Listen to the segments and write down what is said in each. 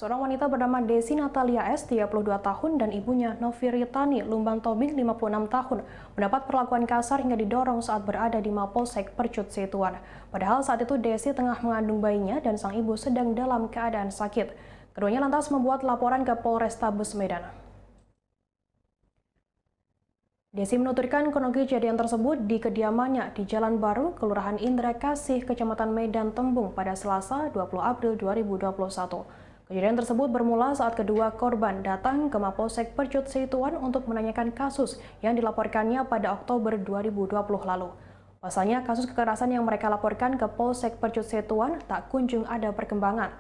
Seorang wanita bernama Desi Natalia S, 32 tahun, dan ibunya Novi Ritani Lumbang Tobing, 56 tahun, mendapat perlakuan kasar hingga didorong saat berada di Mapolsek Percut Situan. Padahal saat itu Desi tengah mengandung bayinya dan sang ibu sedang dalam keadaan sakit. Keduanya lantas membuat laporan ke Polrestabes Medan. Desi menuturkan kronologi kejadian tersebut di kediamannya di Jalan Baru, Kelurahan Indra Kasih, Kecamatan Medan Tembung pada Selasa 20 April 2021. Kejadian tersebut bermula saat kedua korban datang ke Mapolsek Percut Situan untuk menanyakan kasus yang dilaporkannya pada Oktober 2020 lalu. Pasalnya, kasus kekerasan yang mereka laporkan ke Polsek Percut Situan tak kunjung ada perkembangan.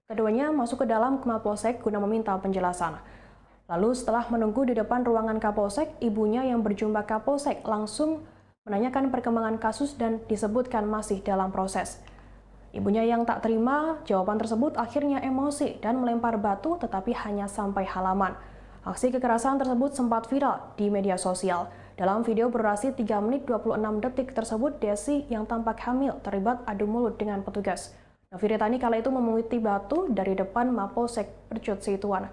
Keduanya masuk ke dalam Mapolsek guna meminta penjelasan. Lalu setelah menunggu di depan ruangan Kapolsek, ibunya yang berjumpa Kapolsek langsung menanyakan perkembangan kasus dan disebutkan masih dalam proses. Ibunya yang tak terima jawaban tersebut akhirnya emosi dan melempar batu tetapi hanya sampai halaman. Aksi kekerasan tersebut sempat viral di media sosial. Dalam video berdurasi 3 menit 26 detik tersebut, Desi yang tampak hamil terlibat adu mulut dengan petugas. Novi Ritani kala itu memunguti batu dari depan Mapolsek Percut Situan.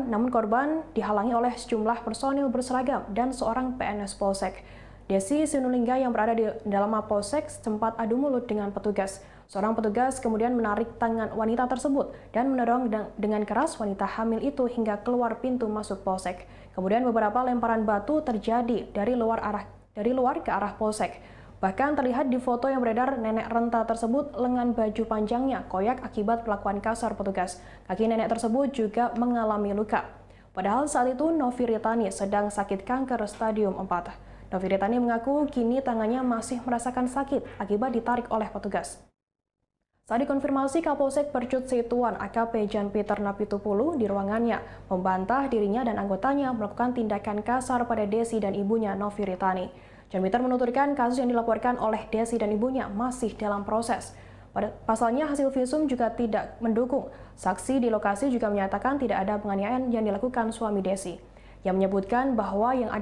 Namun korban dihalangi oleh sejumlah personil berseragam dan seorang PNS Polsek. Desi Sinulingga yang berada di dalam Mapolsek sempat adu mulut dengan petugas. Seorang petugas kemudian menarik tangan wanita tersebut dan mendorong dengan keras wanita hamil itu hingga keluar pintu masuk Polsek. Kemudian beberapa lemparan batu terjadi dari luar ke arah Polsek. Bahkan terlihat di foto yang beredar nenek renta tersebut lengan baju panjangnya koyak akibat perlakuan kasar petugas. Kaki nenek tersebut juga mengalami luka. Padahal saat itu Novi Ritani sedang sakit kanker stadium 4. Novi Ritani mengaku kini tangannya masih merasakan sakit akibat ditarik oleh petugas. Saat dikonfirmasi, Kapolsek Percut Situan AKP Jan Peter Napitupulu di ruangannya membantah dirinya dan anggotanya melakukan tindakan kasar pada Desi dan ibunya Novi Ritani. Jan Peter menuturkan kasus yang dilaporkan oleh Desi dan ibunya masih dalam proses. Pasalnya hasil visum juga tidak mendukung. Saksi di lokasi juga menyatakan tidak ada penganiayaan yang dilakukan suami Desi. Yang menyebutkan bahwa yang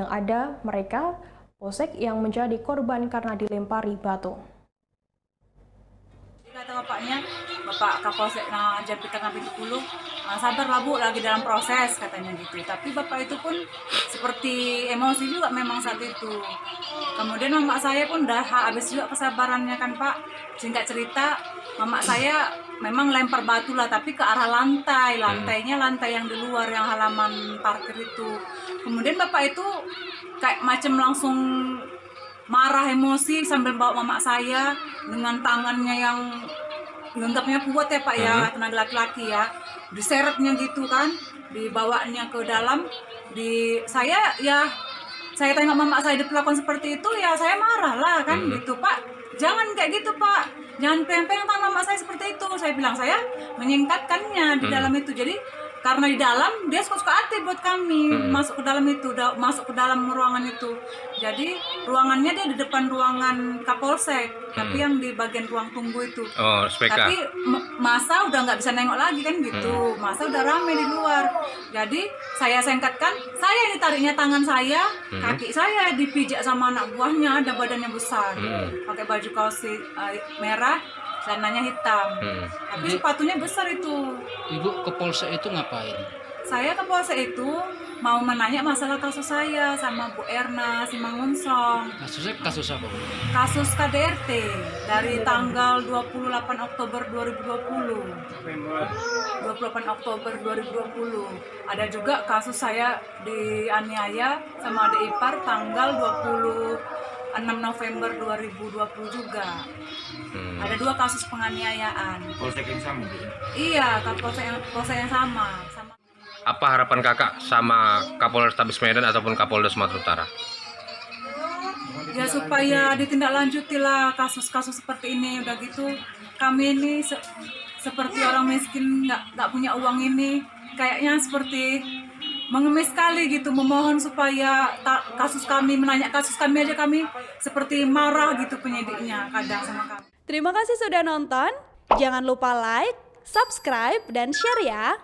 ada mereka Polsek yang menjadi korban karena dilempari batu. Kata bapaknya, Bapak Kapolsek Jan Peter Napitupulu, sabarlah Bu, lagi dalam proses katanya gitu. Tapi Bapak itu pun seperti emosi juga memang saat itu. Kemudian mama saya pun udah habis juga kesabarannya kan Pak. Singkat cerita, mama saya memang lempar batu lah, tapi ke arah lantainya lantai yang di luar, yang halaman parkir itu. Kemudian Bapak itu kayak macam langsung marah emosi sambil bawa mama saya dengan tangannya yang genggapnya kuat ya Pak ya, tenaga laki-laki ya, diseretnya gitu kan, dibawanya ke dalam. Saya tengok mama saya diperlakukan seperti itu ya, saya marah lah kan gitu. Pak, jangan kayak gitu Pak, jangan pegang tangan mama saya seperti itu. Saya bilang saya menyingkatkannya di dalam itu. Jadi karena di dalam dia suka hati buat kami masuk ke dalam itu, masuk ke dalam ruangan itu. Jadi ruangannya dia di depan ruangan Kapolsek, tapi yang di bagian ruang tunggu itu. Oh, SPK. Tapi masa udah nggak bisa nengok lagi kan gitu, masa udah rame di luar. Jadi saya singkatkan, saya yang ditariknya tangan saya, kaki saya dipijak sama anak buahnya, ada badannya besar, pakai baju kaos merah, celananya hitam, tapi sepatunya besar itu. Ibu ke Polsek itu ngapain? Saya ke Polsek itu mau menanya masalah kasus saya sama Bu Erna Simangunsong. Kasusnya kasus apa, Bu? Kasus KDRT dari tanggal 28 Oktober 2020. 28 Oktober 2020. Ada juga kasus saya dianiaya sama adik ipar tanggal 26 November 2020 juga. Ada 2 kasus penganiayaan. Polsek yang sama? Iya, polsek yang sama. Apa harapan kakak sama Kapolrestabes Medan ataupun Kapolda Sumatera Utara? Ya supaya ditindaklanjuti lah kasus-kasus seperti ini. Udah gitu kami ini seperti orang miskin, nggak punya uang ini, kayaknya seperti mengemis sekali gitu, memohon supaya kasus kami, menanya kasus kami aja kami seperti marah gitu penyidiknya kadang sama kami. Terima kasih sudah nonton, jangan lupa like, subscribe, dan share ya.